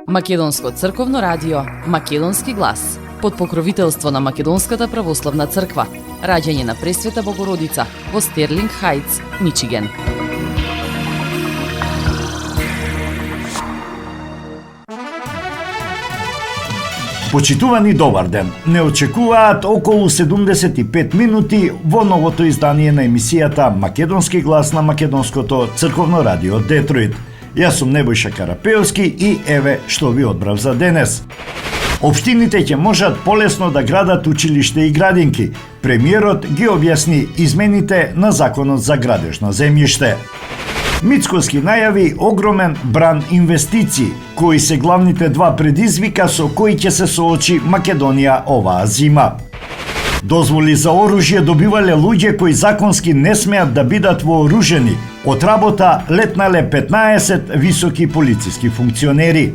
Македонско црковно радио, Македонски глас, под покровителство на Македонската православна црква, раѓање на Пресвета Богородица во Стерлинг Хајтс, Мичиген. Почитувани, добар ден! Не очекуваат околу 75 минути во новото издание на емисијата Македонски глас на Македонското црковно радио Детройт. Јас сум Небојша Карапеовски и еве што ви одбрав за денес. Општините ќе можат полесно да градат училиште и градинки. Премиерот ги објасни измените на Законот за градежно земјиште. Мицкоски најави огромен бран инвестиции, кои се главните два предизвика со кои ќе се соочи Македонија оваа зима. Дозволи за оружје добивале луѓе кои законски не смеат да бидат вооружени. Од работа летнале 15 високи полициски функционери.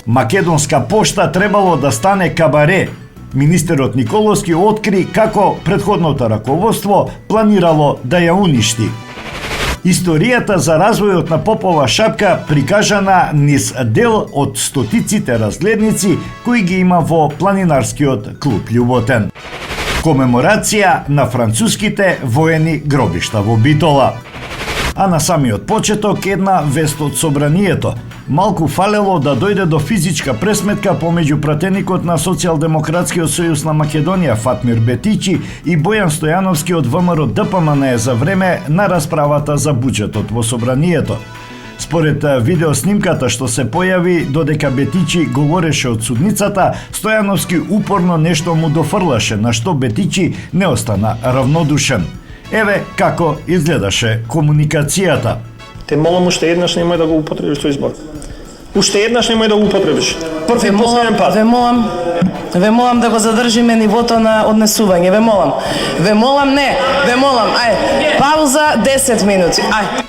Македонска пошта требало да стане кабаре. Министерот Николовски откри како претходното раководство планирало да ја уништи. Историјата за развојот на Попова шапка прикажана низ дел од стотиците разгледници кои ги има во планинарскиот клуб Љуботен. Комеморација на француските воени гробишта во Битола. А на самиот почеток една вест од собранието. Малку фалело да дојде до физичка пресметка помеѓу пратеникот на Социјалдемократскиот сојуз на Македонија Фатмир Бетичи и Бојан Стојановски од ВМРО ДПМН за време на расправата за буџетот во собранието. Според видеоснимката што се појави, додека Бетичи говореше од судницата, Стојановски упорно нешто му дофрлаше, на што Бетичи не остана равнодушен. Еве како изгледаше комуникацијата. Те молам уште еднаш немој да го употребиш тој збор. Уште еднаш немој да го употребиш. Први последен пат. Ве молам да го задржиме нивото на однесување. Ве молам, ај, пауза 10 минути, ај.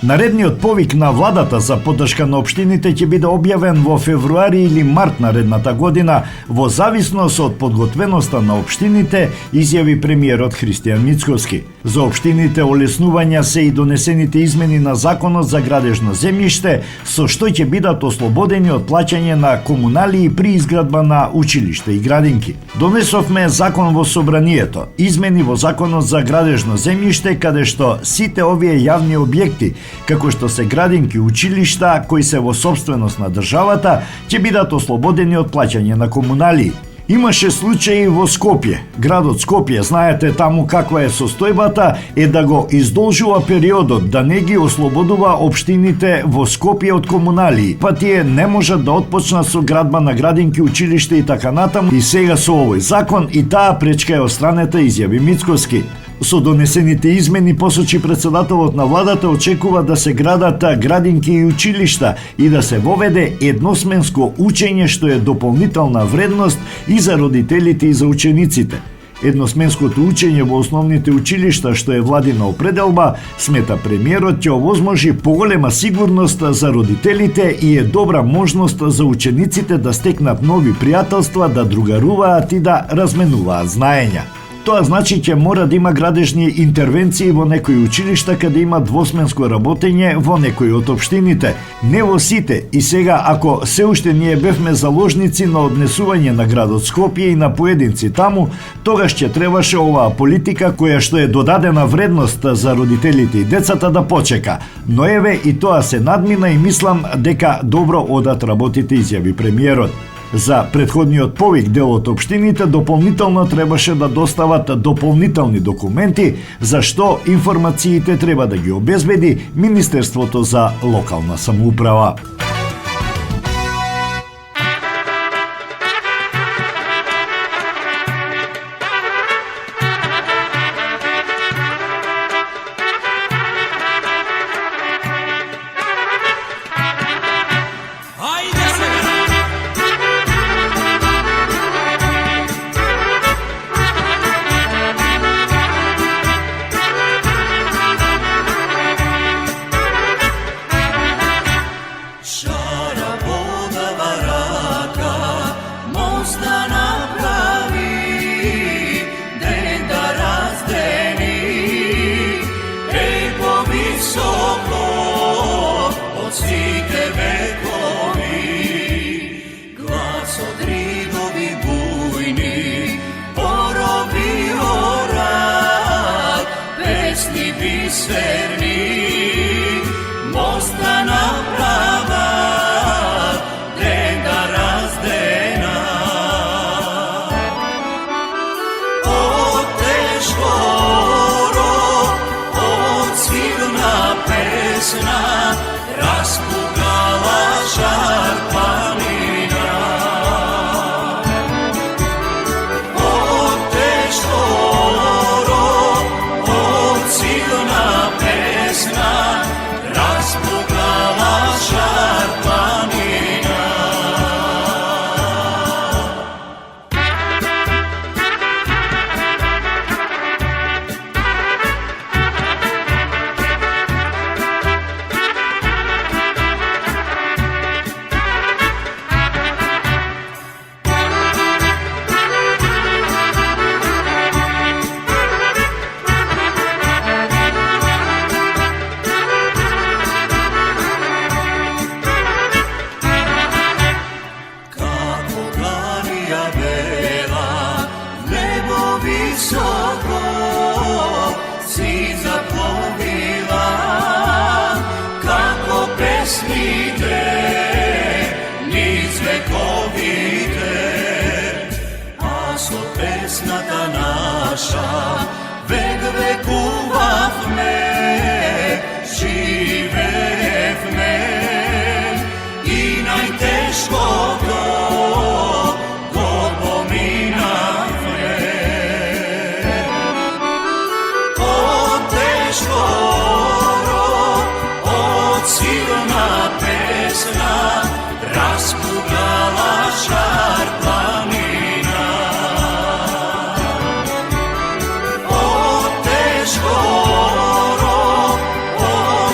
Наредниот повик на владата за поддршка на општините ќе биде објавен во февруари или март наредната година, во зависност од подготвеноста на општините, изјави премиерот Христијан Мицкоски. За општините олеснувања се и донесените измени на Законот за градежно земјиште, со што ќе бидат ослободени од плаќање на комуналии при изградба на училишта и градинки. Донесовме закон во собранието, измени во Законот за градежно земјиште, каде што сите овие јавни објекти, како што се градинки, училишта кои се во собственост на државата, ќе бидат ослободени од плаќање на комуналии. Имаше случаи во Скопје. Градот Скопје, знаете таму каква е состојбата, е да го издолжува периодот, да не ги ослободува општините во Скопје од комуналии. Па тие не можат да отпочнат со градба на градинки, училишта и така натаму. И сега со овој закон и таа пречка е остранета, изјави Мицкоски. Со донесените измени, посочи председателот на владата, очекува да се градат градинки и училишта и да се воведе едносменско учење, што е дополнителна вредност и за родителите и за учениците. Едносменското учење во основните училишта, што е владина определба, смета премиерот, ќе овозможи поголема сигурност за родителите и е добра можност за учениците да стекнат нови пријателства, да другаруваат и да разменуваат знаења. Тоа значи ќе мора да има градежни интервенции во некои училишта каде има двосменско работење во некои од општините. Не во сите. И сега, ако се уште ние бевме заложници на однесување на градот Скопје и на поединци таму, тогаш ќе требаше оваа политика која што е додадена вредност за родителите и децата да почека. Но еве и тоа се надмина и мислам дека добро одат работите, изјави премиерот. За претходниот повик дел од општините дополнително требаше да достават дополнителни документи, за што информациите треба да ги обезбеди Министерството за локална самоуправа.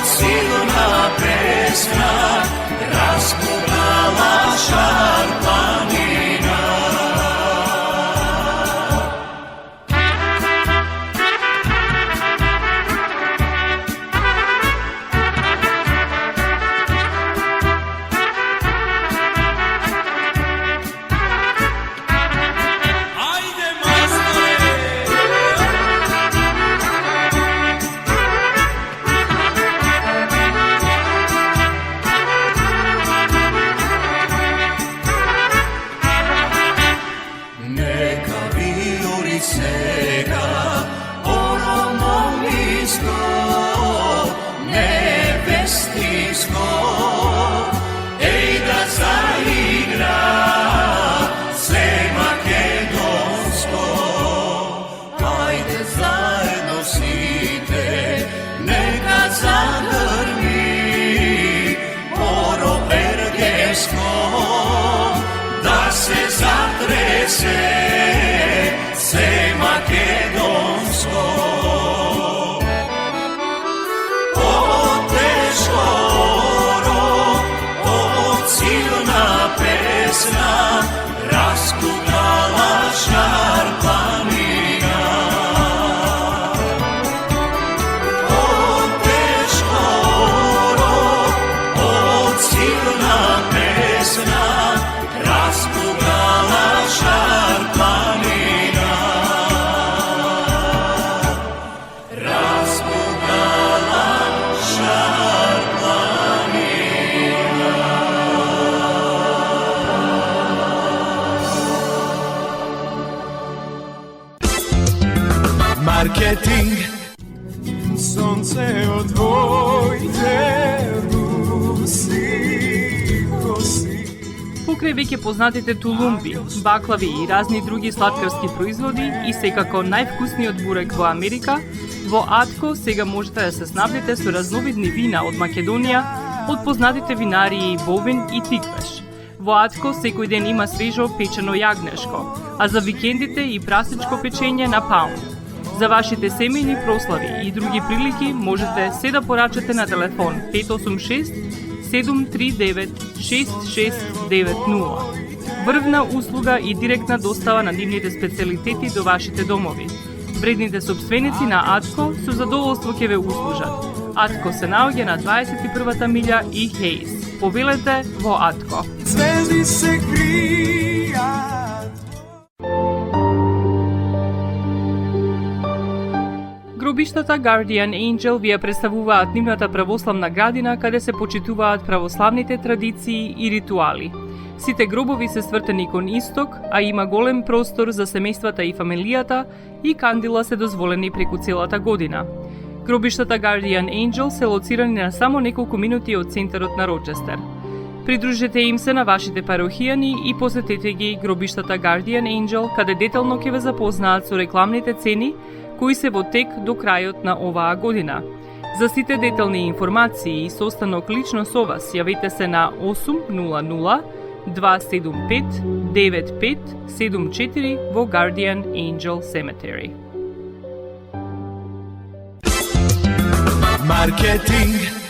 Silna pesmom da se zatrese sve makedonsko. Ovo teško oro, ovo silna pesna, raskutala šar planina. Ovo teško oro, ovo silna pesna, raskutala šar planina. Raskutala šar planina. Marketing. Сонце од твоите руси коси. Покрај веќе познатите тулумби, баклави и разни други сладкарски производи и секако највкусниот бурек во Америка, во Атко сега можете да се снабдите со разновидни вина од Македонија, од познатите винарии Бовин и Тиквеш. Во Атко секој ден има свежо печено јагнешко, а за викендите и прасечко печење на паун. За вашите семејни прослави и други прилики можете се да порачате на телефон 586 739 6690. Врвна услуга и директна достава на нивните специјалитети до вашите домови. Вредните собственици на Атко со задоволство ќе ве услужат. Атко се наоѓа на 21-та милја и Хейс. Повелете во Атко. Звезди се кријат. Гробиштата Guardian Angel ви ја представуваат нивната православна градина каде се почитуваат православните традиции и ритуали. Сите гробови се свртени кон исток, а има голем простор за семејствата и фамилијата и кандила се дозволени преку целата година. Гробиштата Guardian Angel се лоцирани на само неколку минути од центарот на Рочестер. Придружете им се на вашите парохијани и посетете ги гробиштата Guardian Angel, каде детално ќе ве запознаат со рекламните цени кои се во тек до крајот на оваа година. За сите детални информации и состанок лично со вас, јавете се на 800 275 9574 во Guardian Angel Cemetery. Маркетинг.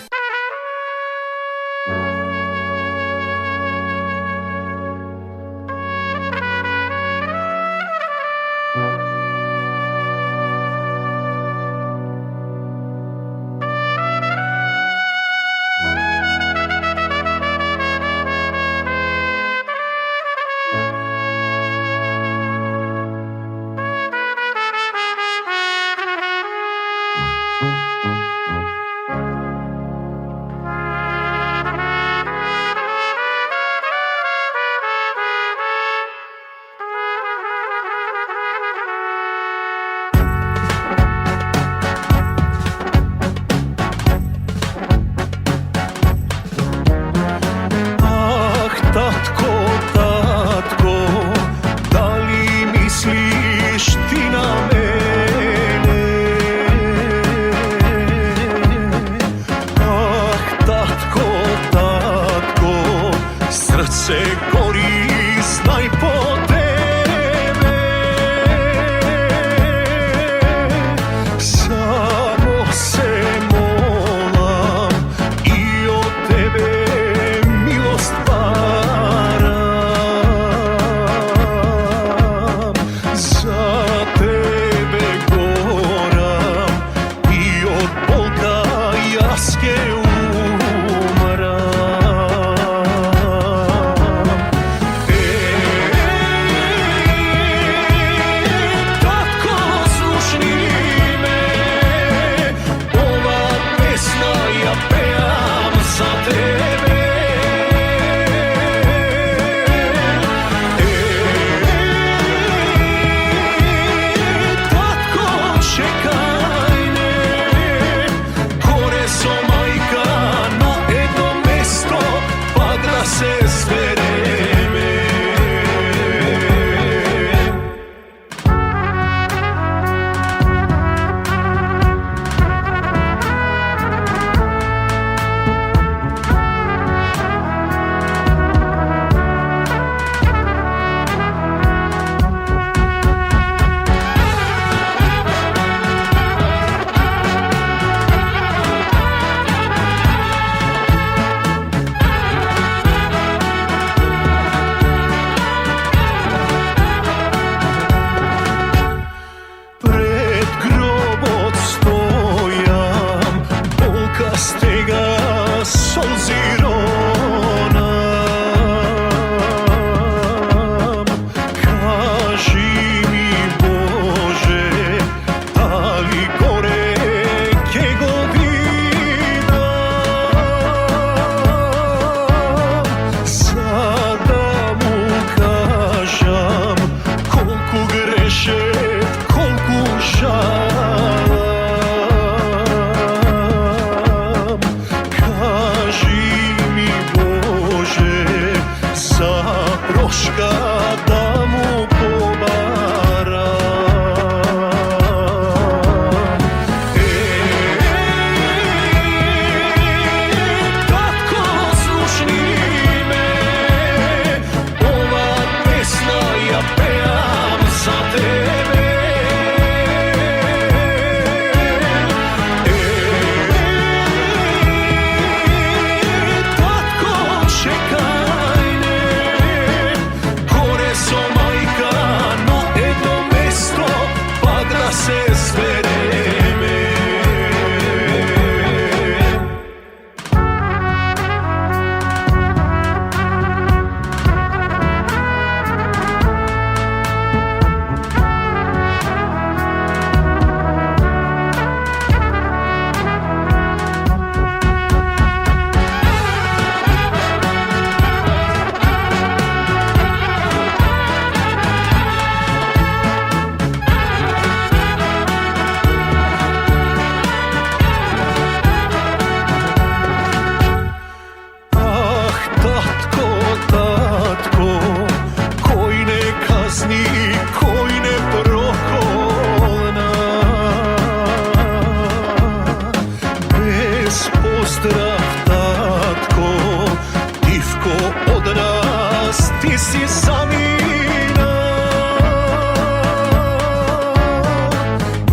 ti si samina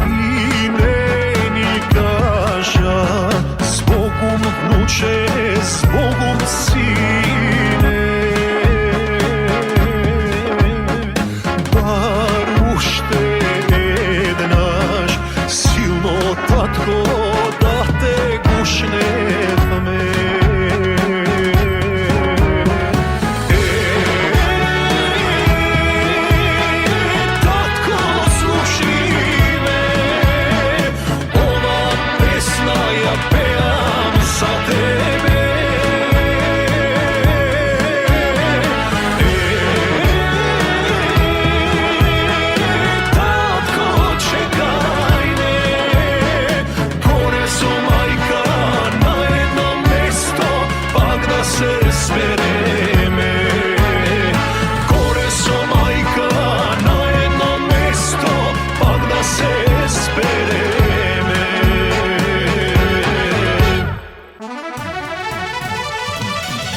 i meni kaža zbogom vnuče, zbogom sine, bar ušte jednaš silno tatko da te gušne me.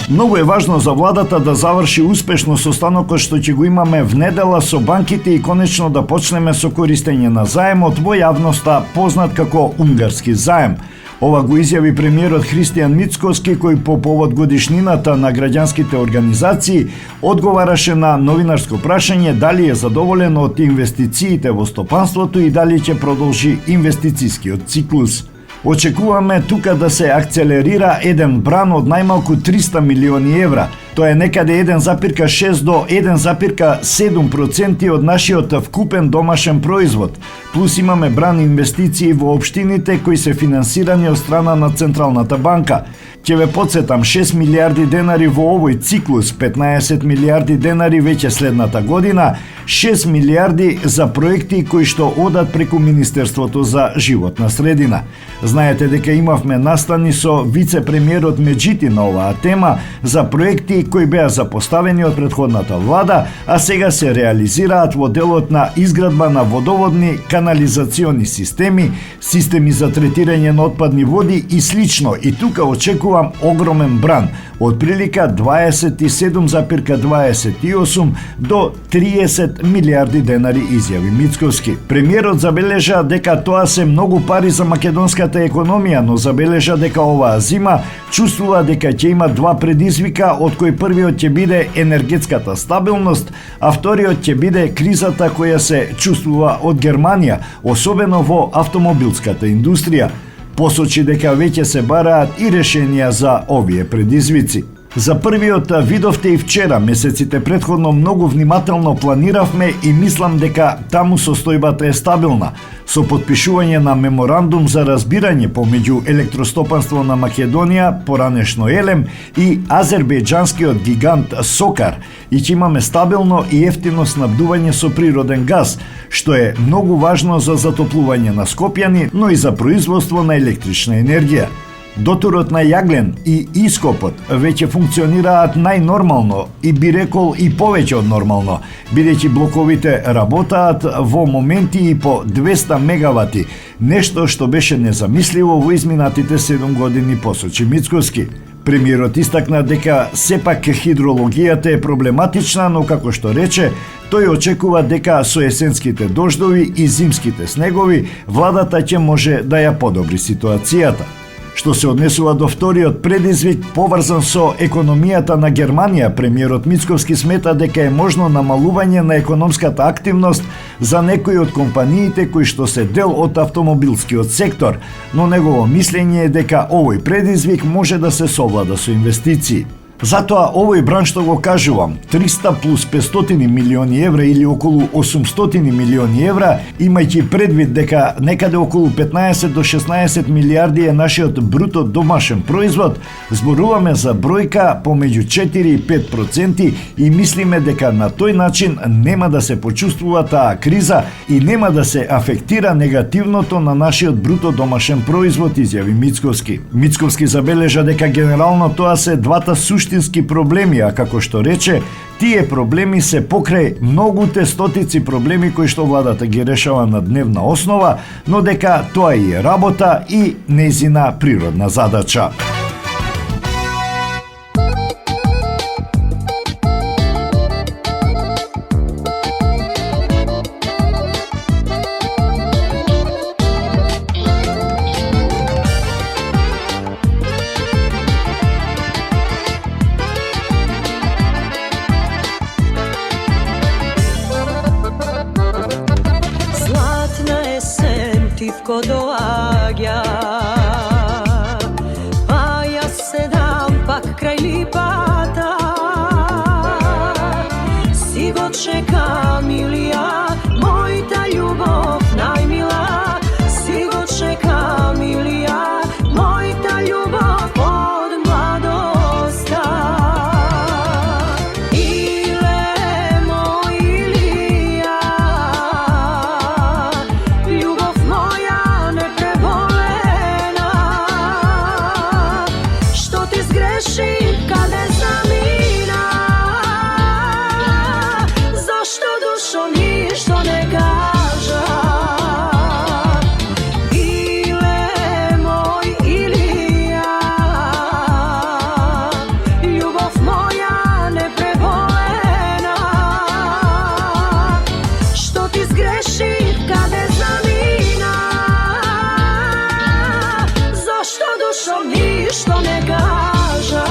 Многу е важно за владата да заврши успешно состанокот што ќе го имаме внедела со банките и конечно да почнеме со користење на заемот во јавноста познат како унгарски заем. Ова го изјави премиерот Христијан Мицкоски, кој по повод годишнината на граѓанските организации одговараше на новинарско прашање дали е задоволен од инвестициите во стопанството и дали ќе продолжи инвестицискиот циклус. Очекуваме тука да се акцелерира еден бран од најмалку 300 милиони евра. Тоа е некаде 1,6 до 1,7% од нашиот вкупен домашен производ. Плюс имаме бран инвестиции во општините кои се финансирани од страна на Централната банка. Ќе ве подсетам, 6 милиарди денари во овој циклус, 15 милиарди денари веќе следната година, 6 милиарди за проекти кои што одат преку Министерството за животна средина. Знаете дека имавме настани со вице-премиерот Меджити на оваа тема за проекти кои беа запоставени од претходната влада, а сега се реализираат во делот на изградба на водоводни канализациони системи, системи за третирање на отпадни води и слично. И тука очекувам огромен бран, од прилика 27,28 до 30 милиарди денари, изјави Мицкоски. Премиерот забележа дека тоа се многу пари за македонската економија, но забележа дека оваа зима чувствува дека ќе има два предизвика, од кои првиот ќе биде енергетската стабилност, а вториот ќе биде кризата која се чувствува од Германија, особено во автомобилската индустрија. Посочи дека веќе се бараат и решенија за овие предизвици. За првиот видовте и вчера, месеците претходно многу внимателно планиравме и мислам дека таму состојбата е стабилна. Со подпишување на меморандум за разбирање помеѓу Електростопанство на Македонија, поранешно Елем, и азербејџанскиот гигант Сокар, и ќе имаме стабилно и ефтино снабдување со природен газ, што е многу важно за затоплување на Скопјани, но и за производство на електрична енергија. Доторот на јаглен и ископот веќе функционираат најнормално и би рекол и повеќе од нормално, бидејќи блоковите работаат во моменти и по 200 мегавати, нешто што беше незамисливо во изминатите 7 години, посочи Мицкоски. Премиерот истакна дека сепак хидрологијата е проблематична, но како што рече, тој очекува дека со есенските дождови и зимските снегови владата ќе може да ја подобри ситуацијата. Што се однесува до вториот предизвик, поврзан со економијата на Германија, премиерот Мицкоски смета дека е можно намалување на економската активност за некои од компаниите кои што се дел од автомобилскиот сектор, но негово мислење е дека овој предизвик може да се совлада со инвестиции. Затоа овој бран што го кажувам, 300 плюс 500 милиони евра или околу 800 милиони евра, имајќи предвид дека некаде околу 15 до 16 милиарди е нашиот бруто домашен производ, зборуваме за бројка помеѓу 4 и 5% и мислиме дека на тој начин нема да се почувствува таа криза и нема да се афектира негативното на нашиот бруто домашен производ, изјави Мицкоски. Мицкоски забележа дека генерално тоа се двата суштински проблеми, а како што рече, тие проблеми се покрај многуте стотици проблеми кои што владата ги решава на дневна основа, но дека тоа и е работа и нејзина природна задача. netko doađa. Pa ja sedam pak kraj lipata, si go čekam ili ja, moj ta ljubov najmila. Si go čekam ili ja, moj ta ljubov od mladosta. Ile moj ili ja, ljubov moja neprebolena. Što ti zgreši kad ne zamina, zašto dušo ništo ne kaža. Ile moj ili ja, ljubav moja neprebolena. Što ti zgreši kad ne zamina, zašto dušom ništo ne kaža.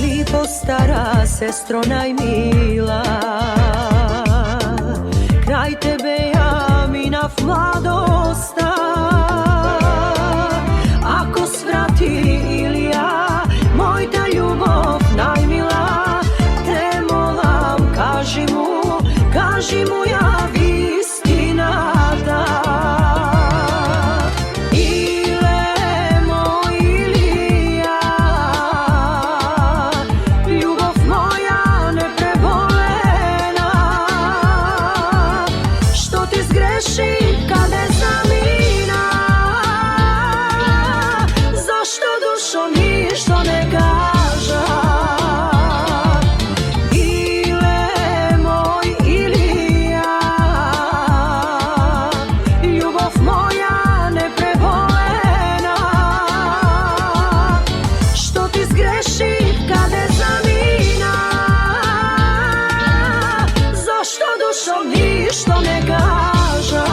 Lipo stara sestro najmila, kraj tebe ja minav mladosta. Ako svrati ili ja, moj ta ljubov najmila, te molam kaži mu ja istinata. Ile moj ili ja, ljubav moja neprebolena. Što ti zgreši kad ne zamina, zašto dušo ništo ne kaža. Ile moj ili ja, ljubav moja neprebolena. Što ti zgreši kad ne zamina, zašto dušom ništo ne kaža.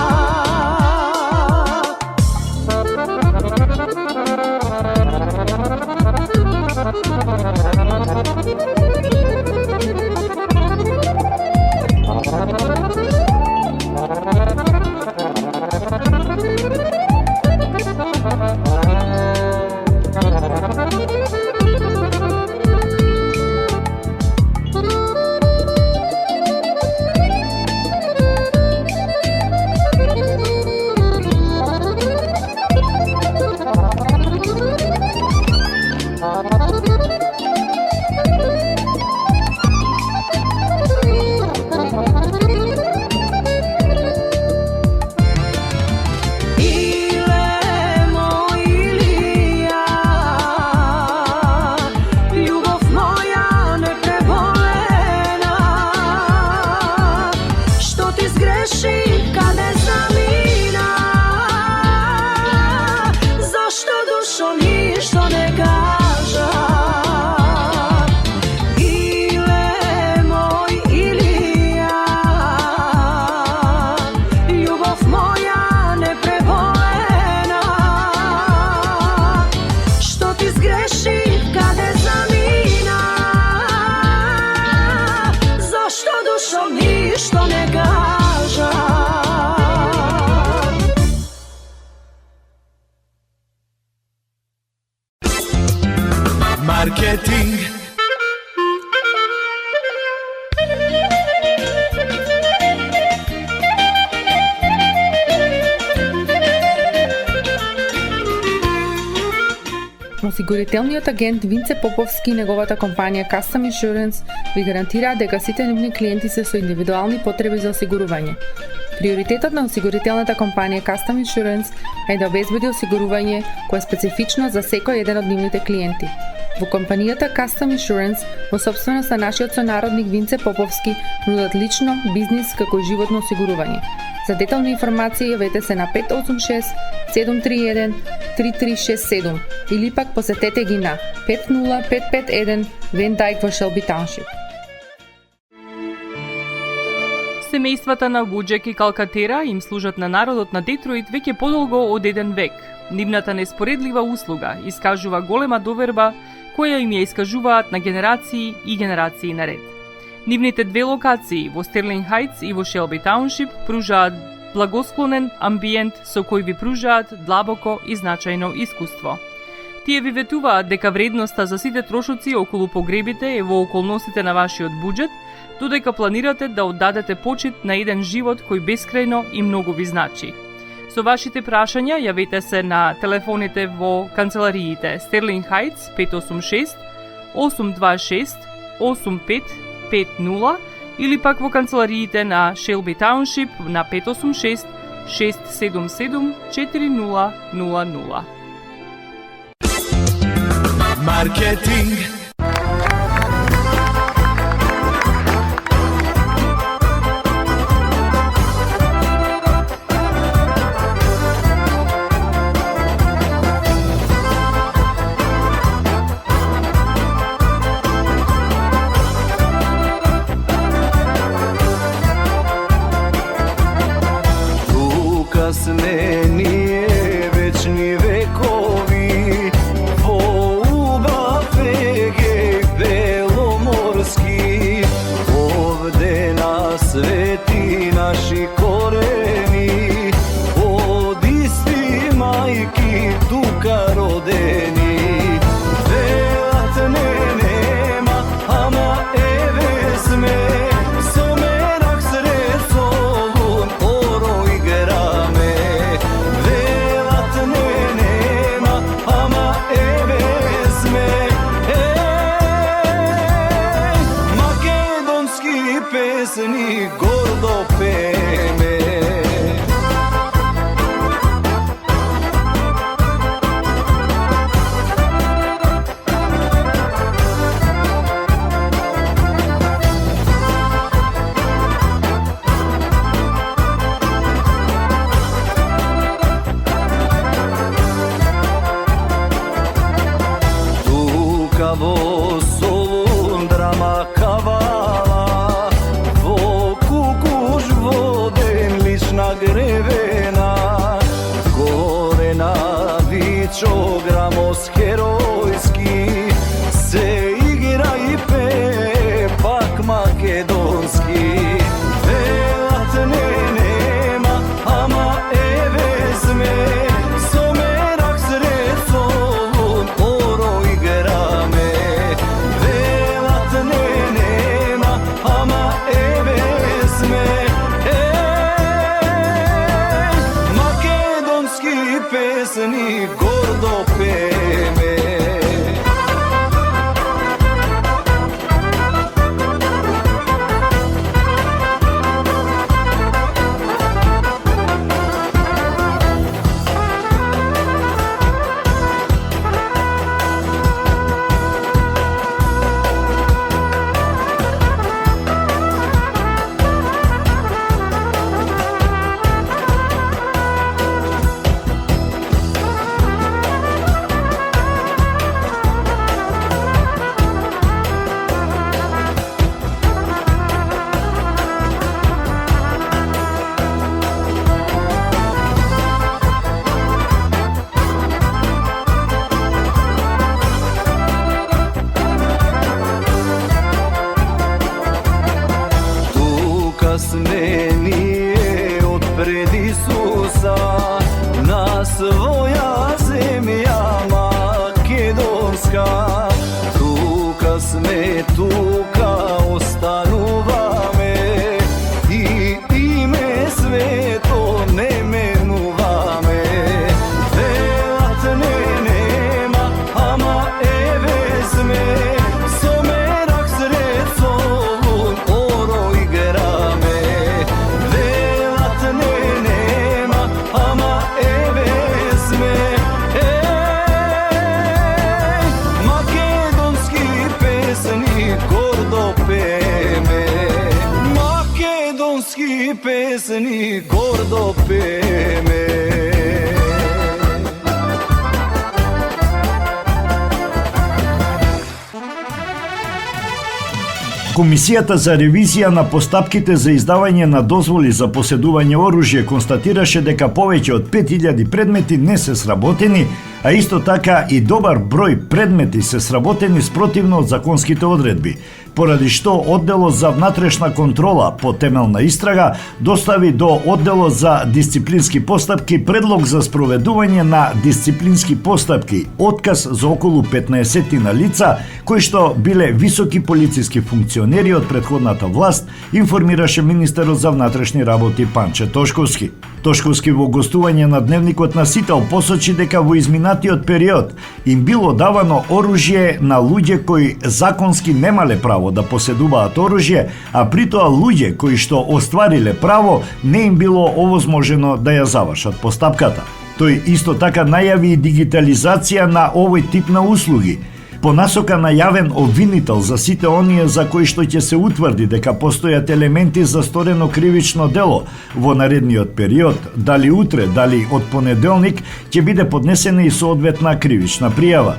Marketing. Осигурителниот агент Винце Поповски и неговата компанија Custom Insurance ви гарантираат дека сите нивни клиенти се со индивидуални потреби за осигурување. Приоритетот на осигурителната компанија Custom Insurance е да обезбеди осигурување кое е специфично за секој еден од нивните клиенти. Во компанијата Custom Insurance, во собственост на нашиот сонародник Винце Поповски, нудат лично, бизнис како и животно осигурување. За детални информации јавете се на 586 731 3367 или пак посетете ги на 50551 Van Dyke во Shelby Township. Семејствата на Вуџек и Калкатера им служат на народот на Детройт веќе подолго од еден век. Нивната неспоредлива услуга искажува голема доверба која им ја искажуваат на генерации и генерации наред. Нивните две локации во Стерлинг Хајтс и во Шелби Тауншип пружаат благосклонен амбиент со кој ви пружаат длабоко и значајно искуство. Тие ви ветуваат дека вредноста за сите трошоци околу погребите е во околностите на вашиот буџет, додека планирате да оддадете почит на еден живот кој бескрајно и многу ви значи. Со вашите прашања јавете се на телефоните во канцелариите Стерлинг Хајтс 586 826 8550 или пак во канцелариите на Шелби Тауншип на 586 677 4000. Маркетинг. Kasnenie večni vekovi vo ubав vegek belomorski, ovde na sveti naši koreni, od isti majki tuka rodeni. Velatne nema, ama evezme, somerak sred solun oro igrame. Velatne Комисијата за ревизија на постапките за издавање на дозволи за поседување оружје констатираше дека повеќе од 5000 предмети не се сработени, а исто така и добар број предмети се сработени спротивно од законските одредби, поради што Одделот за внатрешна контрола по темелна истрага достави до Одделот за дисциплински постапки предлог за спроведување на дисциплински постапки, отказ за околу 15 на лица кои што биле високи полициски функционери од претходната власт, информираше министерот за внатрешни работи Панче Тошковски. Тошковски во гостување на Дневникот на Сител посочи дека во изминатиот период им било давано оружје на луѓе кои законски немале право да поседуваат оружје, а притоа луѓе кои што оствариле право не им било овозможено да ја завршат постапката. Тој исто така најави и дигитализација на овој тип на услуги, по насока на јавен обвинител за сите оние за кои што ќе се утврди дека постојат елементи за сторено кривично дело во наредниот период, дали утре, дали од понеделник, ќе биде поднесена и соодветна кривична пријава.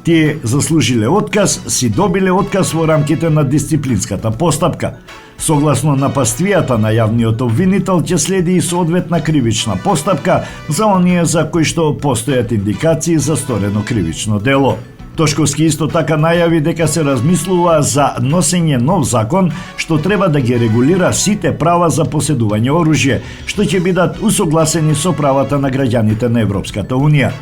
Тие заслужиле отказ, си добиле отказ во рамките на дисциплинската постапка. Согласно напаствијата на јавниот обвинител ќе следи и соодветна кривична постапка за оние за кои што постојат индикации за сторено кривично дело. Тошковски исто така најави дека се размислува за носење нов закон што треба да ги регулира сите права за поседување оружје, што ќе бидат усогласени со правата на граѓаните на Европската Унија.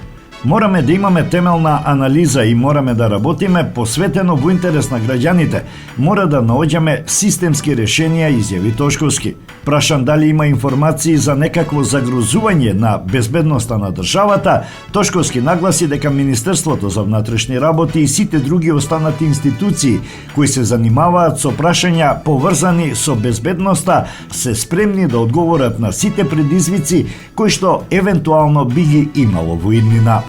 Мораме да имаме темелна анализа и мораме да работиме посветено во интерес на граѓаните. Мора да наоѓаме системски решенија, изјави Тошковски. Прашан дали има информации за некакво загрозување на безбедноста на државата, Тошковски нагласи дека Министерството за внатрешни работи и сите други останати институции кои се занимаваат со прашања поврзани со безбедноста се спремни да одговорат на сите предизвици кои што евентуално би ги имало во иднина.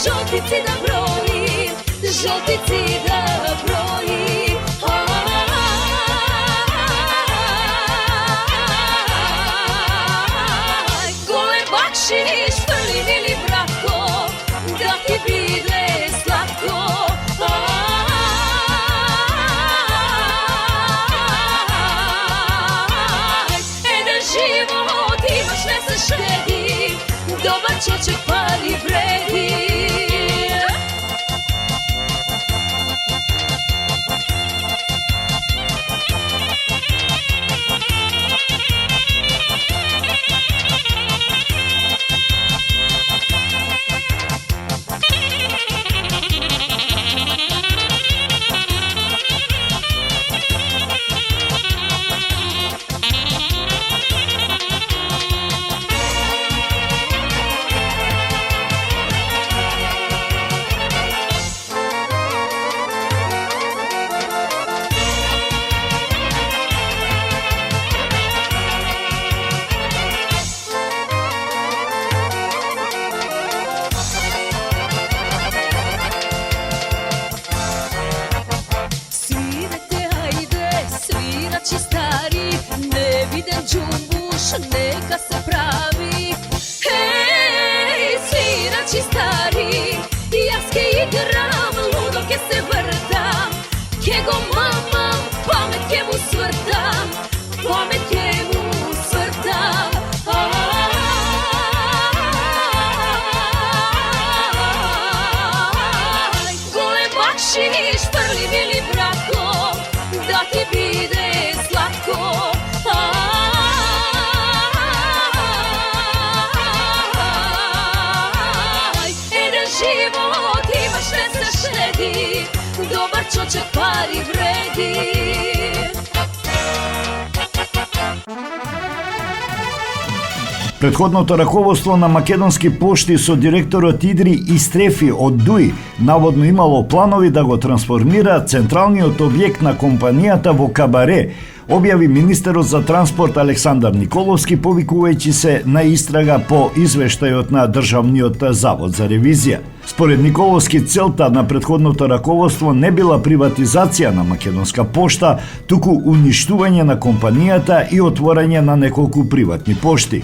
Žotici da broji, žotici da broji. Gole bakšiš, prli mili brako, da ti bide slatko. Jedan život imaš, ne se štedi, dobar čoček pali vredi. Neka se pravi, hej, svirači stari, ja ske igram, ludo ke se vrtam, ke go mamam, pamet ke mu svrtam, pamet ke mu svrtam. Gole bakšiš, prli mili brako, da ti bide slatko. Život imaš, ne se štedi, dobar čoček pari vredi. Претходното раководство на Македонски пошти со директорот Идри Истрефи од ДУИ наводно имало планови да го трансформира централниот објект на компанијата во кабаре, објави министерот за транспорт Александар Николовски, повикувајќи се на истрага по извештајот на Државниот завод за ревизија. Според Николовски, целта на претходното раководство не била приватизација на Македонска пошта, туку уништување на компанијата и отворање на неколку приватни пошти.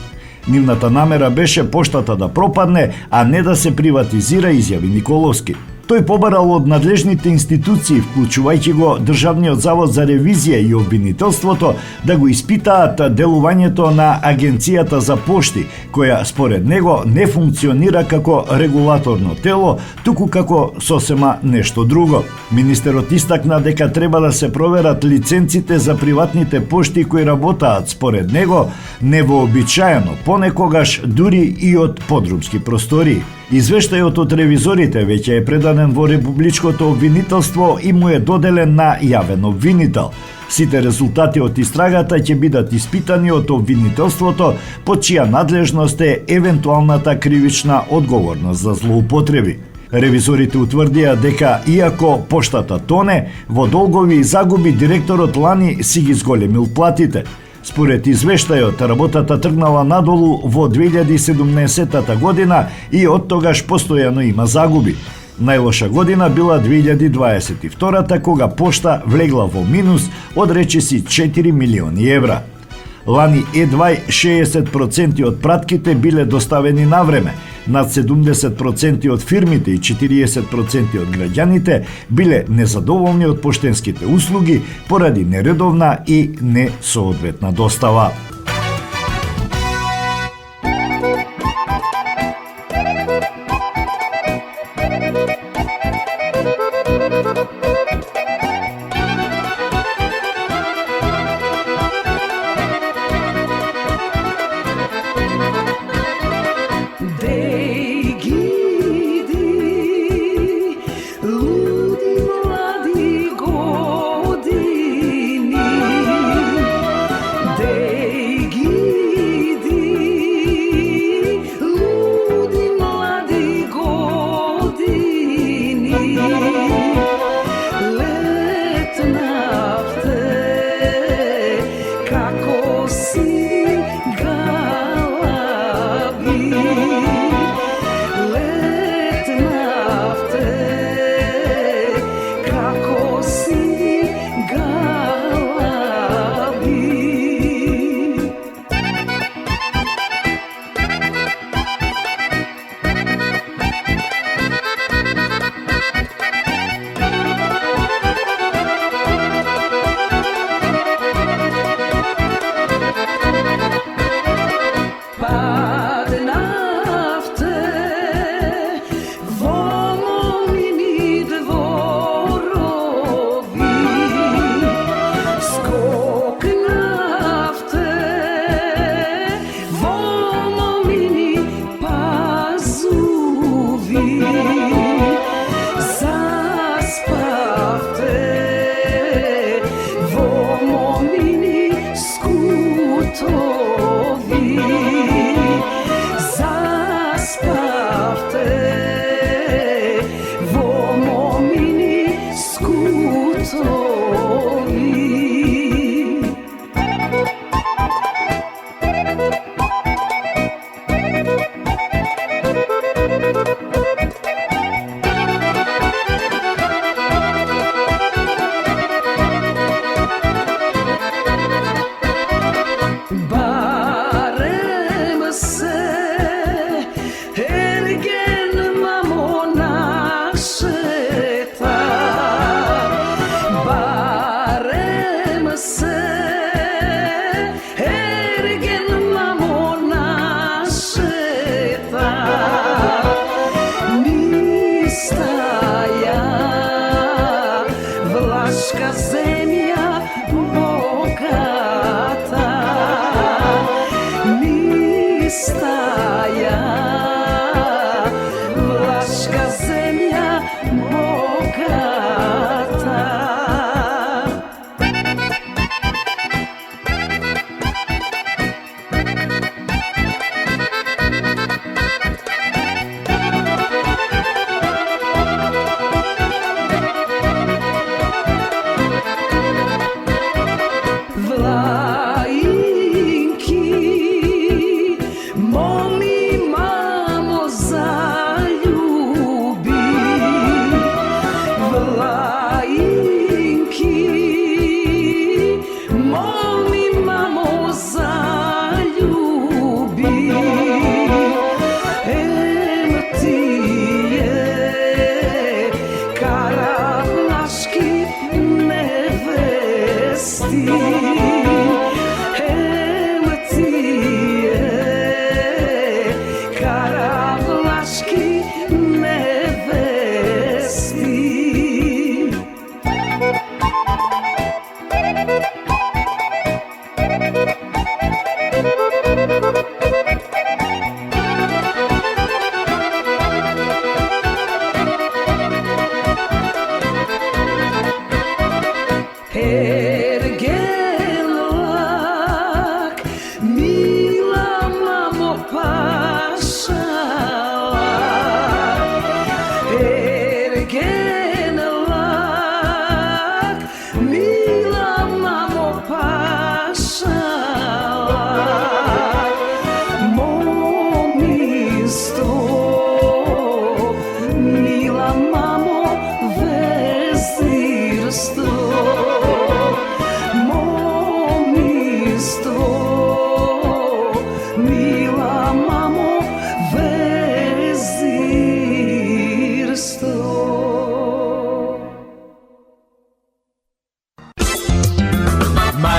Нивната намера беше поштата да пропадне, а не да се приватизира, изјави Николовски. Тој побарал од надлежните институции, вклучувајќи го Државниот завод за ревизија и обвинителството, да го испитаат делувањето на Агенцијата за пошти, која според него не функционира како регулаторно тело, туку како сосема нешто друго. Министерот истакна дека треба да се проверат лиценците за приватните пошти кои работаат според него невообичаено, понекогаш дури и од подрумски простории. Извештајот од ревизорите веќе е предаден во Републичкото обвинителство и му е доделен на јавен обвинител. Сите резултати од истрагата ќе бидат испитани од обвинителството, под чија надлежност е евентуалната кривична одговорност за злоупотреби. Ревизорите утврдија дека, иако поштата тоне, во долгови и загуби директорот лани си ги зголемил платите. Според извештајот, работата тргнала надолу во 2017 година и од тогаш постојано има загуби. Најлоша година била 2022, кога пошта влегла во минус од речиси 4 милиони евра. Лани едвај 60% од пратките биле доставени на време, над 70% од фирмите и 40% од граѓаните биле незадоволни од поштенските услуги поради нередовна и несоодветна достава.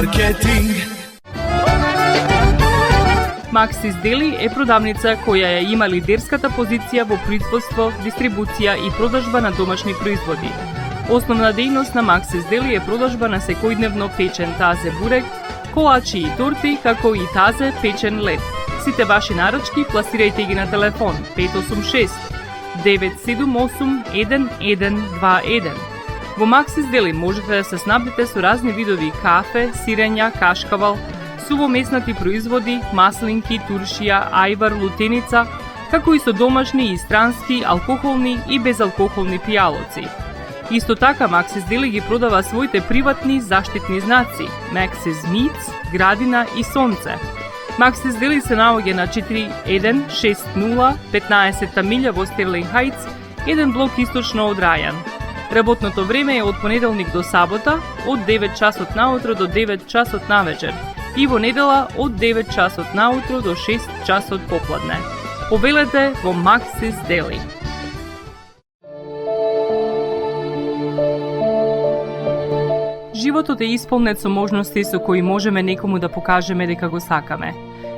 Маркетинг. Maxis Deli е продавница која ја има лидерската позиција во производство, дистрибуција и продажба на домашни производи. Основна дејност на Maxis Deli е продажба на секојдневно печен тазе бурек, колачи и торти, како и тазе печен лед. Сите ваши наручки пласирајте ги на телефон 586 978 1121. Во Maxis Deli можете да се снабдите со разни видови кафе, сирења, кашкавал, сувомеснати производи, маслинки, туршија, ајвар, лутеница, како и со домашни и странски, алкохолни и безалкохолни пијалоци. Исто така Maxis Deli ги продава своите приватни заштитни знаци Maxis Meats, Градина и Сонце. Maxis Deli се наоѓа на 4160 15 милја во Стерлинг Хајтс, еден блок источно од Рајан. Работното време е од понеделник до сабота, од 9 часот наутро до 9 часот навечер и во недела од 9 часот наутро до 6 часот попладне. Повелете во Maxis Deli. Животот е исполнет со можности со кои можеме некому да покажеме дека го сакаме.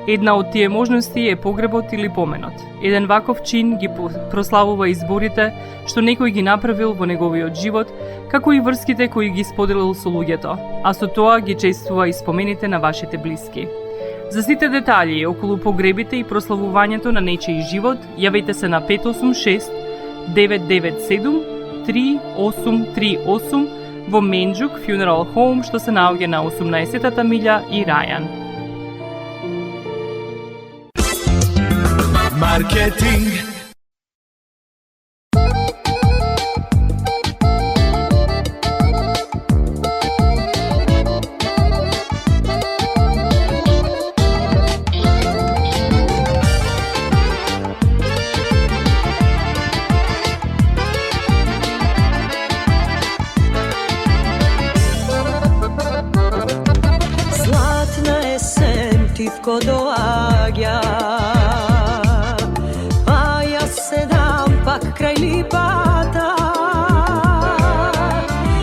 Една од тие можности е погребот или поменот. Еден ваков чин ги прославува изборите што некој ги направил во неговиот живот, како и врските кои ги споделил со луѓето, а со тоа ги чествува и спомените на вашите блиски. За сите детали околу погребите и прославувањето на нечиј живот, јавете се на 586 997 3838 во Менџук Funeral Home, што се наоѓа на 18-та милја и Рајан. Маркетинг. Zlatna jesen tipko doaѓa, pa ja sedam pak kraj lipata.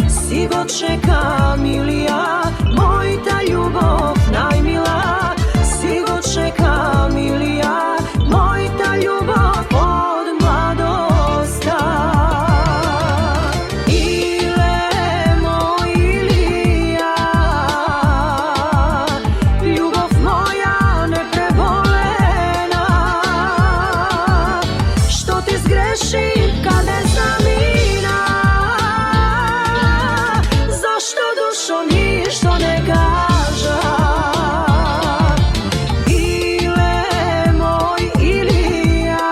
Si go čeka milija, moj ta ljubov najmila. Si go čeka milija, moj ta ljubov od mladosta. Ile moj Ilija, ljubov moja neprebolena. Što ti zgrešim kad ne znam ina? Zašto dušo ništo ne kaža? Ile moj Ilija,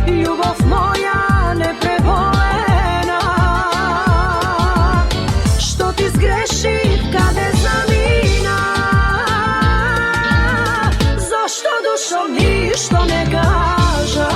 ljubov moja neprebolena. Što ti zgrešim kad ne znam ina? Zašto dušom ništo ne kaža?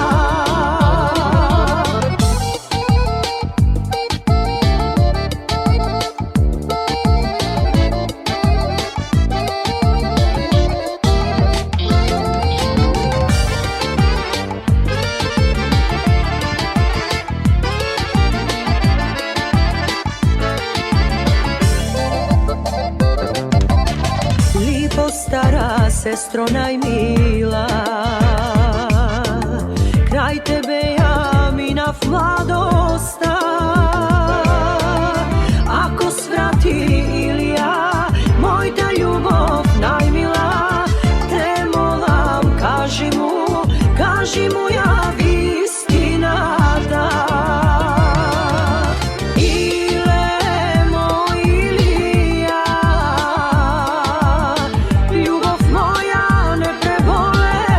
Lipo stara sestro najmila, kraj tebe ja minav mladosta. Ako svrati Ilija, moj ta ljubov najmila, te molam kaži mu ja istinata. Ile moj Ilija, ljubov moja neprebolena.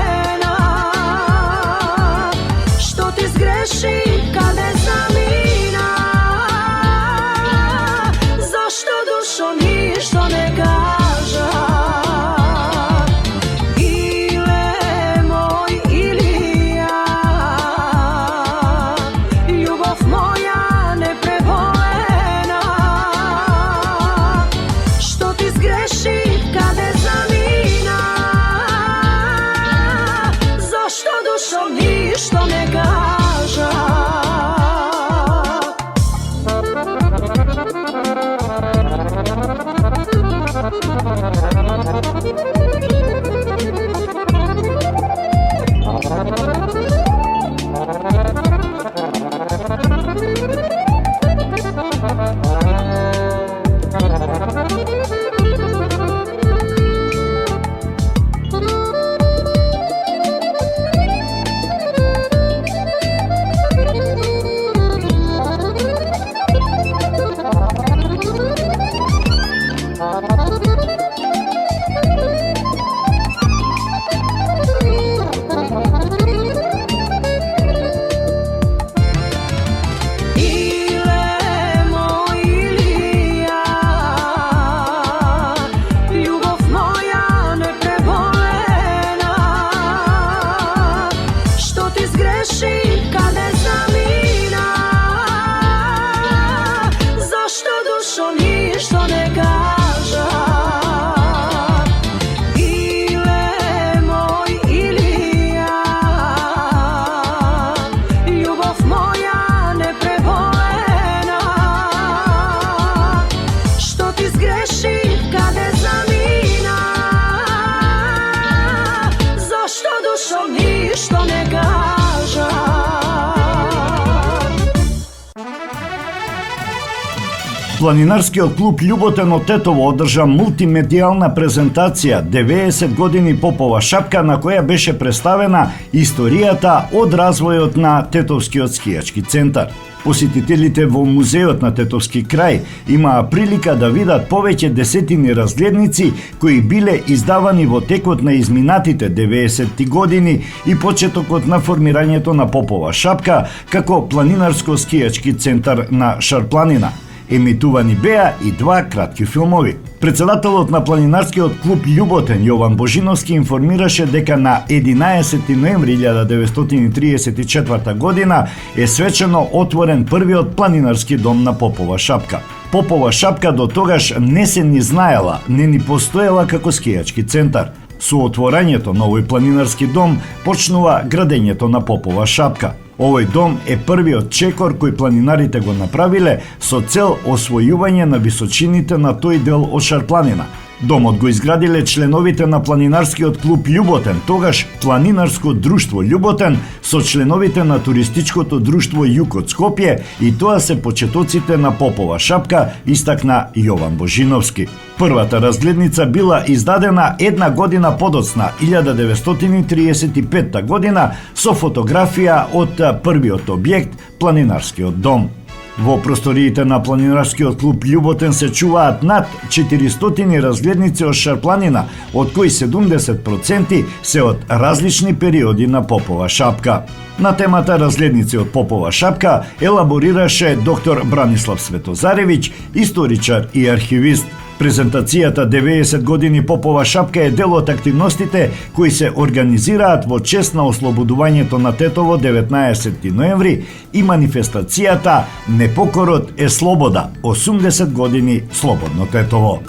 Планинарскиот клуб Љуботен од Тетово одржа мултимедијална презентација 90 години Попова шапка, на која беше представена историјата од развојот на Тетовскиот скијачки центар. Посетителите во музеот на Тетовски крај имаа прилика да видат повеќе десетини разгледници кои биле издавани во текот на изминатите 90 години и почетокот на формирањето на Попова шапка како планинарско-скијачки центар на Шарпланина. Емитувани беа и 2 кратки филмови. Председателот на планинарскиот клуб Љуботен Јован Божиновски информираше дека на 11 ноември 1934 година е свечено отворен првиот планинарски дом на Попова шапка. Попова шапка до тогаш не се ни знаела, не ни постоела како скијачки центар. Со отворањето на овој планинарски дом почнува градењето на Попова шапка. Овој дом е првиот чекор кој планинарите го направиле со цел освојување на височините на тој дел од Шарпланина. Домот го изградиле членовите на планинарскиот клуб Љуботен, тогаш Планинарско друштво Љуботен, со членовите на туристичкото друштво Југ од Скопје, и тоа се почетоците на Попова шапка, истакна Јован Божиновски. Првата разгледница била издадена една година подоцна, 1935 година, со фотографија од првиот објект, Планинарскиот дом. Во просториите на Планинарскиот клуб Љуботен се чуваат над 400 разгледници од Шарпланина, од кои 70% се од различни периоди на Попова шапка. На темата разгледници од Попова шапка елаборираше доктор Бранислав Светозаревиќ, историчар и архивист. Презентацијата 90 години Попова шапка е дел од активностите кои се организираат во чест на ослободувањето на Тетово 19 ноември и манифестацијата Непокорот е слобода, 80 години слободно Тетово.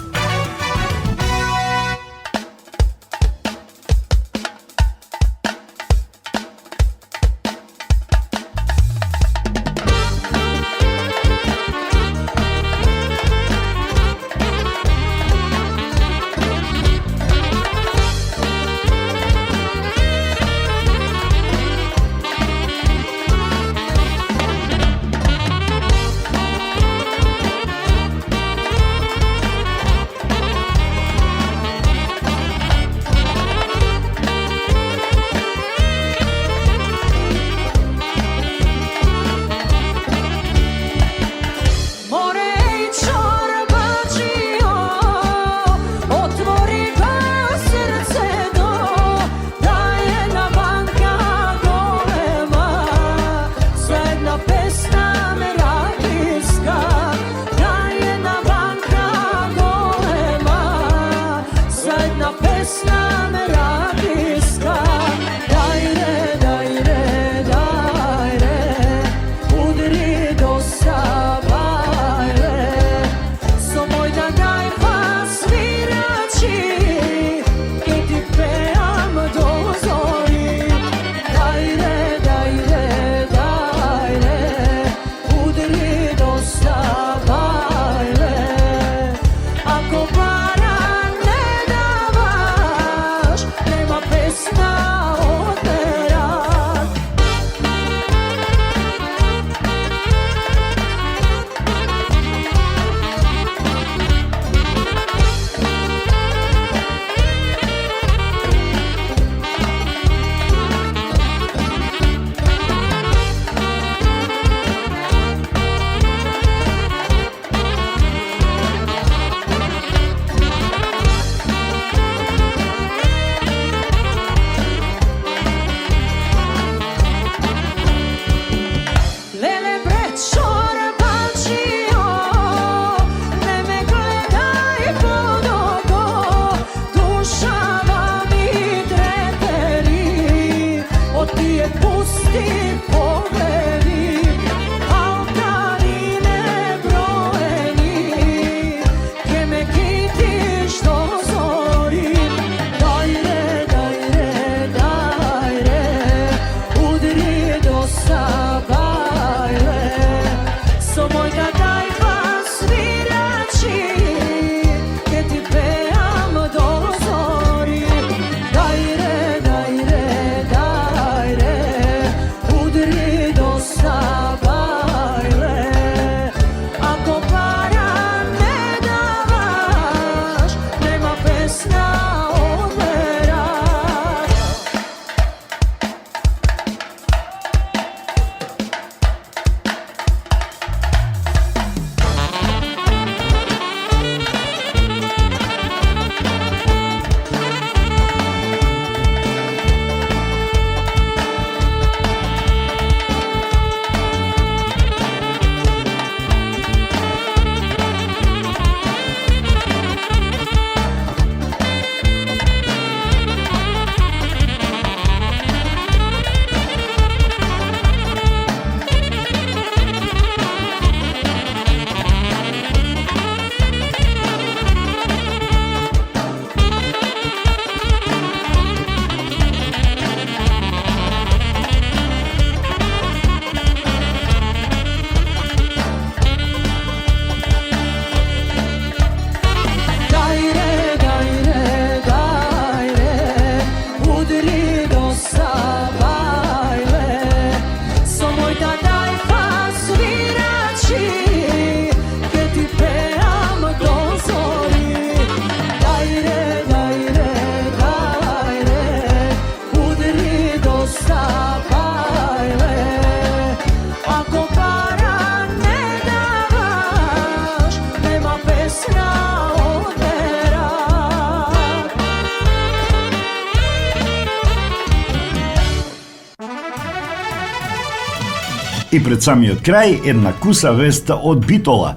И пред самиот крај, една куса вест од Битола.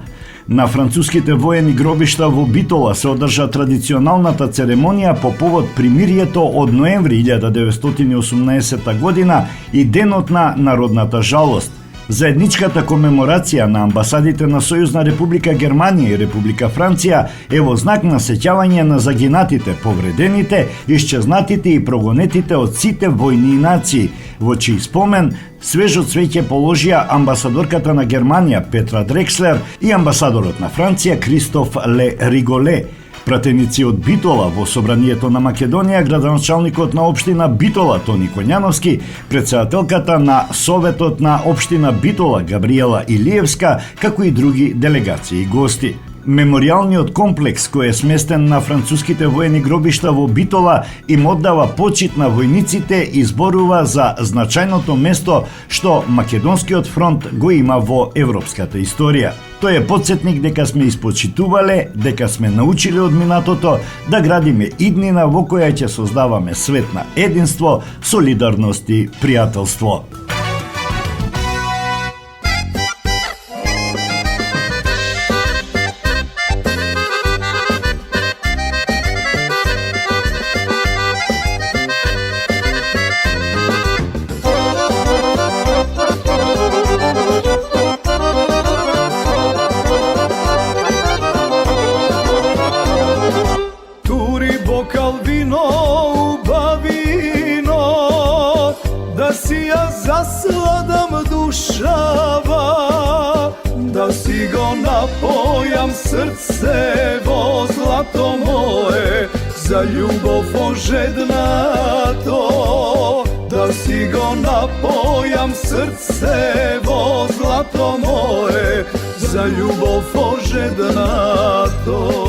На француските воени гробишта во Битола се одржа традиционалната церемонија по повод примирието од ноември 1918 година и денот на народната жалост. Заедничката комеморација на амбасадите на Сојузна Република Германија и Република Франција е во знак на сеќавање на загинатите, повредените, исчезнатите и прогонетите од сите војни нации, во чиј спомен свежо цвеќе положија амбасадорката на Германија Петра Дрекслер и амбасадорот на Франција Кристоф Ле Риголе. Пратеници од Битола во собранието на Македонија, градоначалникот на општина Битола Тони Коњановски, претседателката на Советот на општина Битола Габриела Илиевска, како и други делегации и гости. Мемориалниот комплекс кој е сместен на француските воени гробишта во Битола им оддава почит на војниците и зборува за значајното место што Македонскиот фронт го има во европската историја. Тој е потсетник дека сме испочитувале, дека сме научиле од минатото да градиме иднина во која ќе создаваме свет на единство, солидарност и пријателство. Zasladam dušava, da si go napojam srce vo zlato moje, za ljubov ožedna to. Da si go napojam srce vo zlato moje, za ljubov ožedna to.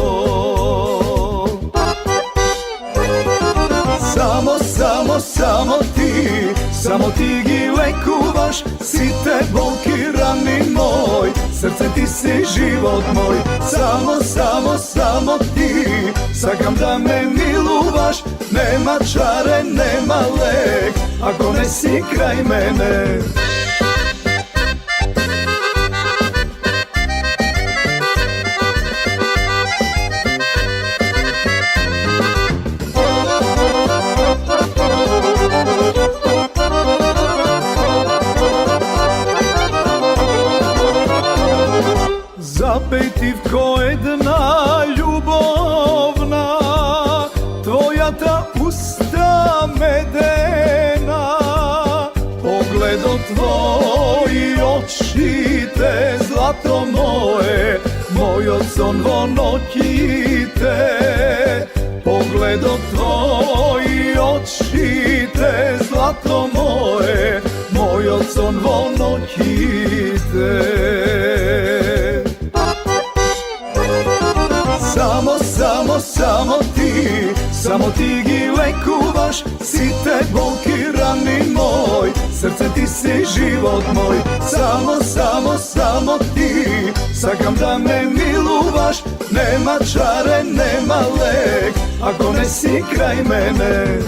Samo ti gi lekuvaš, site bolki rani moj, srce ti si život moj. Samo ti, sakam da me miluvaš, nema čare, nema lek, ako ne si kraj mene. Zapejtivko jedna ljubovna, tvoja ta usta medena, pogledom tvoji oči te zlato moje, moj ocon vonoći te. Pogledom tvoji oči te zlato moje, moj ocon vonoći te. Samo ti gi lekuvaš, site bolki rani moj, srce ti si život moj. Samo ti, sakam da me miluvaš, nema čare, nema lek, ako ne si kraj mene.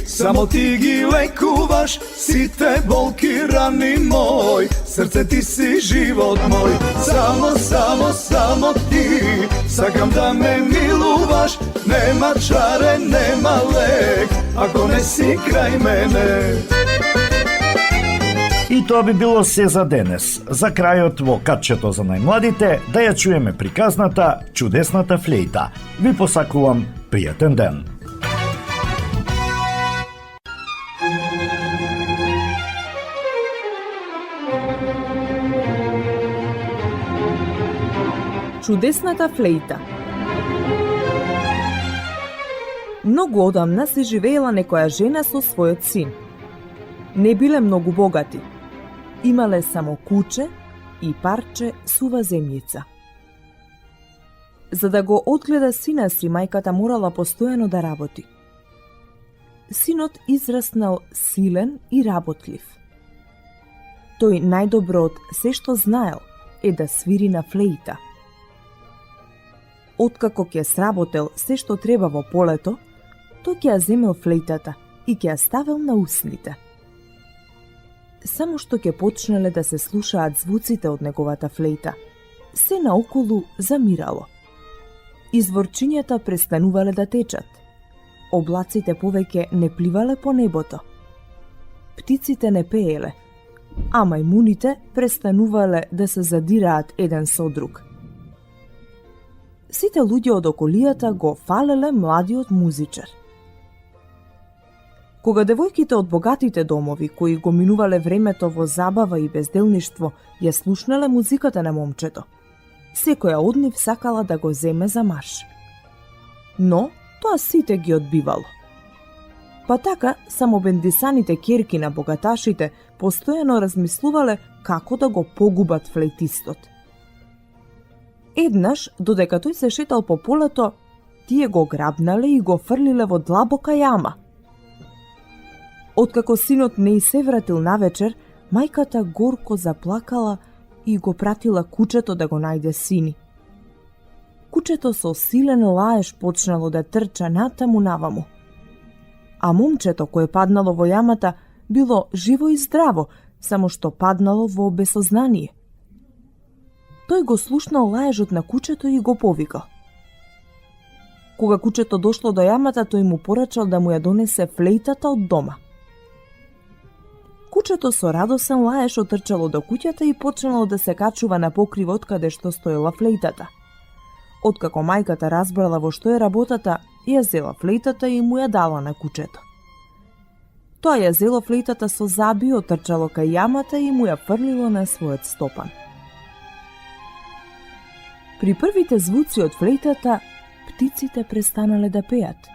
Samo ti gi lekuvaš, site bolki rani moj, srce ti si život moj. Samo ti, sakam da me miluvaš, nema čare, nema lek, ako ne si kraj mene. И тоа би било се за денес. За крајот во катчето за најмладите да ја чуеме приказната Чудесната флејта. Ви посакувам пријатен ден. Чудесната флејта. Многу одамна се живеела некоја жена со својот син. Не биле многу богати. Имале само куче и парче сува земјица. За да го одгледа сина си, мајката морала постојано да работи. Синот израснал силен и работлив. Тој најдобро од се што знаел е да свири на флејта. Откако ќе сработел се што треба во полето, тој ќе ја земел флејтата и ќе ја ставил на усните. Само што ќе почнале да се слушаат звуците од неговата флејта, се наоколу замирало. Изворчињата престанувале да течат. Облаците повеќе не пливале по небото. Птиците не пееле, а мајмуните престанувале да се задираат еден со друг. Сите луѓе од околијата го фалеле младиот музичар. Кога девојките од богатите домови, кои го минувале времето во забава и безделништво, ја слушнале музиката на момчето, секоја од нив сакала да го земе за маж. Но тоа сите ги одбивало. Па така, само бендисаните керки на богаташите постојано размислувале како да го погубат флейтистот. Еднаш, додека тој се шетал по полето, тие го грабнале и го фрлиле во длабока јама. Откако синот не се вратил навечер, мајката горко заплакала и го пратила кучето да го најде сини. Кучето со силен лаеш почнало да трча натаму наваму. А момчето кое паднало во јамата било живо и здраво, само што паднало во безсознание. Тој го слушнал лаежот на кучето и го повикал. Кога кучето дошло до јамата, тој му порачал да му ја донесе флејтата од дома. Кучето со радосен лаеш отрчало до куќата и почнало да се качува на покривот каде што стоела флејтата. Откако мајката разбрала во што е работата, ја зела флејтата и му ја дала на кучето. Тоа ја зело флејтата со заби, отрчало кај јамата и му ја фрлило на својот стопан. При првите звуци од флејтата, птиците престанале да пеат,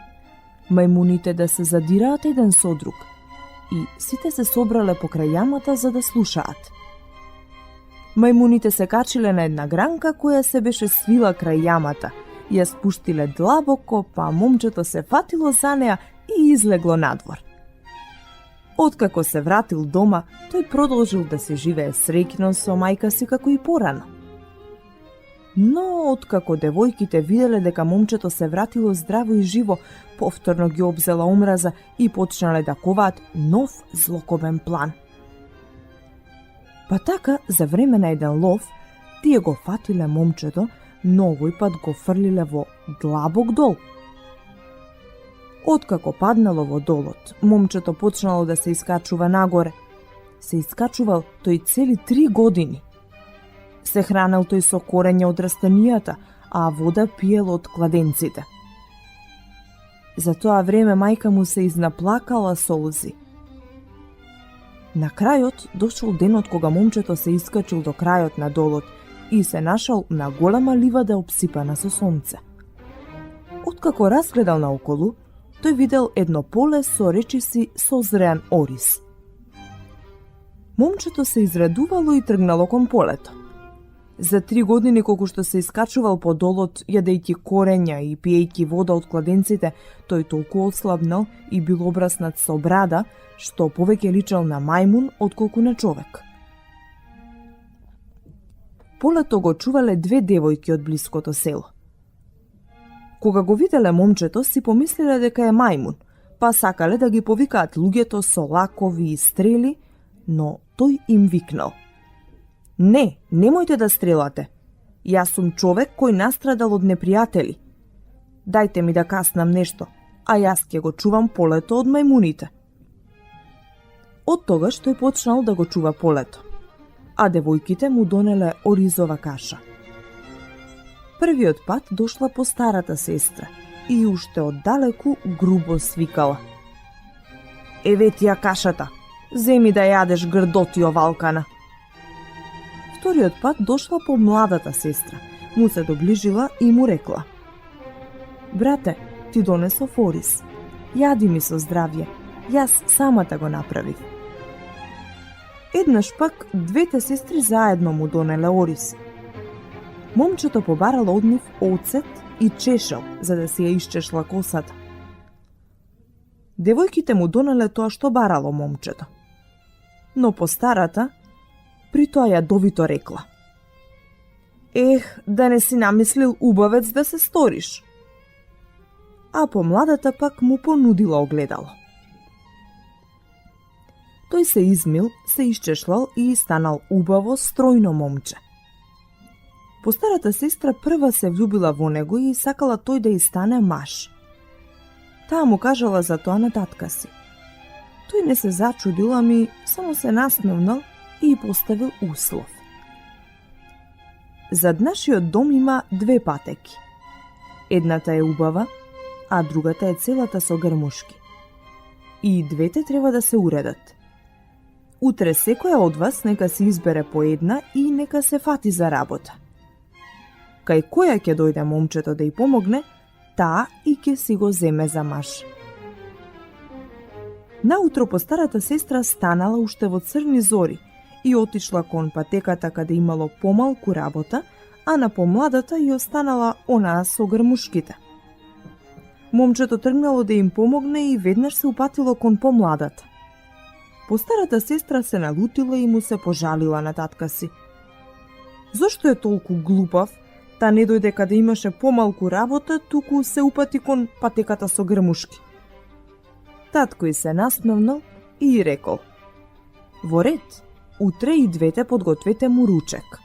мајмуните да се задираат еден со друг и сите се собрале покрај јамата за да слушаат. Мајмуните се качиле на една гранка која се беше свила крај јамата, ја спуштиле длабоко, па момчето се фатило за неа и излегло надвор. Откако се вратил дома, тој продолжил да се живее среќно со мајка си како и порано. Но откако девојките виделе дека момчето се вратило здраво и живо, повторно ги обзела омраза и почнале да коваат нов злокобен план. Па така, за време на еден лов, тие го фатиле момчето, но овој пат го фрлиле во длабок дол. Откако паднало во долот, момчето почнало да се искачува нагоре. Се искачувал тој цели 3 години. Се хранел тој со корење од растенијата, а вода пиел од кладенците. За тоа време мајка му се изнаплакала солзи. На крајот дошол денот кога момчето се искачил до крајот на долот и се нашал на голема ливада обсипана со сонце. Откако разгледал наоколу, тој видел едно поле со речиси созреан ориз. Момчето се израдувало и тргнало кон полето. За 3 години колку што се искачувал по долот, јадејќи корења и пиејќи вода од кладенците, тој толку ослабнал и бил обраснат со брада, што повеќе личал на мајмун отколку на човек. Полето го чувале 2 девојки од блиското село. Кога го виделе момчето, си помислиле дека е мајмун, па сакале да ги повикаат луѓето со лакови и стрели, но тој им викнал: "Не, немојте да стрелате. Јас сум човек кој настрадал од непријатели. Дајте ми да каснам нешто, а јас ќе го чувам полето од мајмуните." Од тогаш тој почнал да го чува полето, а девојките му донеле оризова каша. Првиот пат дошла по старата сестра и уште оддалеку грубо свикала: "Еве ти ја кашата, земи да јадеш грдотио валкана." Вториот пат дошла по младата сестра, му се доближила и му рекла: "Брате, ти донесов ориз, јади ми со здравје, јас самата го направив." Еднаш пак двете сестри заедно му донеле ориз. Момчето побарало од нив оцет и чешел за да си ја исчешла косата. Девојките му донеле тоа што барало момчето. Но постарата при тоа јадовито рекла: да не си намислил убавец да се сториш. А помладата пак му понудила огледало. Тој се измил, се исчешлал и станал убаво, стројно момче. Постарата сестра прва се влюбила во него и сакала тој да и стане маж. Таа му кажала за тоа на татка си. Тој не се зачудил, ами само се насмевнал и поставил услов. Зад нашиот дом има две патеки. Едната е убава, а другата е целата со грмушки. И двете треба да се уредат. Утре секоја од вас нека се избере по една и нека се фати за работа. Кај која ќе дојде момчето да й помогне, таа и ќе си го земе за маж. Наутро постарата сестра станала уште во црни зори и отишла кон патеката каде имало помалку работа, а на помладата ја останала онаа со грмушките. Момчето тргнало да им помогне и веднаш се упатило кон помладата. Постарата сестра се налутила и му се пожалила на татка си. Зошто е толку глупав, та не дојде каде имаше помалку работа, туку се упати кон патеката со грмушки? Татко и се насмевнал и рекол: во ред, утре и двете подгответе му ручек.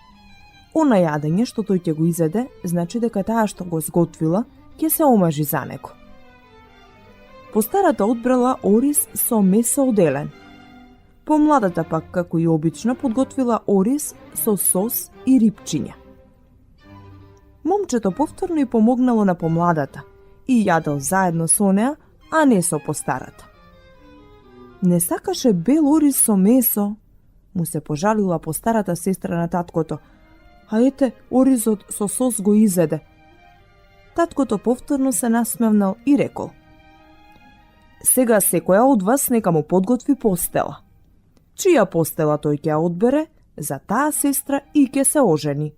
Она јадење што тој ќе го изеде, значи дека таа што го сготвила ќе се омажи за него. Постарата одбрала ориз со месо од елен. Помладата пак, како и обично, подготвила ориз со сос и рипчиња. Момчето повторно и помогнало на помладата и јадел заедно со неа, а не со постарата. Не сакаше бел ориз со месо, му се пожалила постарата сестра на таткото. А ете, оризот со сос го изеде. Таткото повторно се насмевнал и рекол: сега секоја од вас нека му подготви постела. Чија постела тој ќе ја одбере, за таа сестра и ќе се ожени.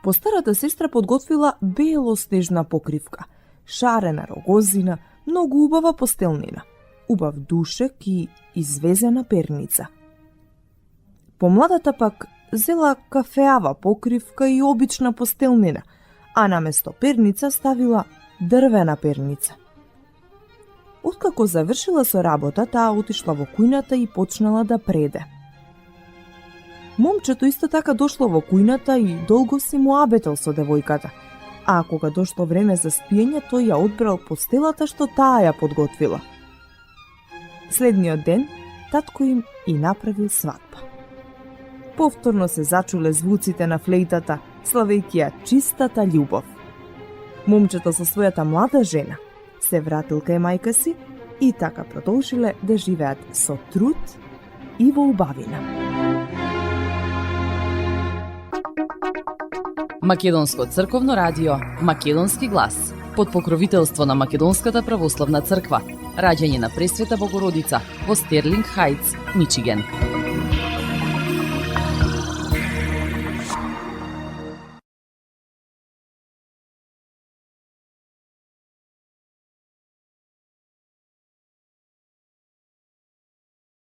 Постарата сестра подготвила белоснежна покривка, шарена рогозина, многу убава постелнина, убав душек и извезена перница. Помладата пак зела кафеава покривка и обична постелнина, а наместо перница ставила дрвена перница. Откако завршила со работа, таа отишла во кујната и почнала да преде. Момчето исто така дошло во кујната и долго си му абетал со девојката, а кога дошло време за спиење, тој ја одбрал постелата што таа ја подготвила. Следниот ден, татко им и направил свадба. Повторно се зачуле звуците на флейтата, славејќи ја чистата љубов. Момчето со својата млада жена се вратил кај мајка си и така продолжиле да живеат со труд и во убавина. Македонско црковно радио, Македонски глас, под покровителство на Македонската православна црква, раѓање на Пресвета Богородица во Стерлинг Хајтс, Мичиген.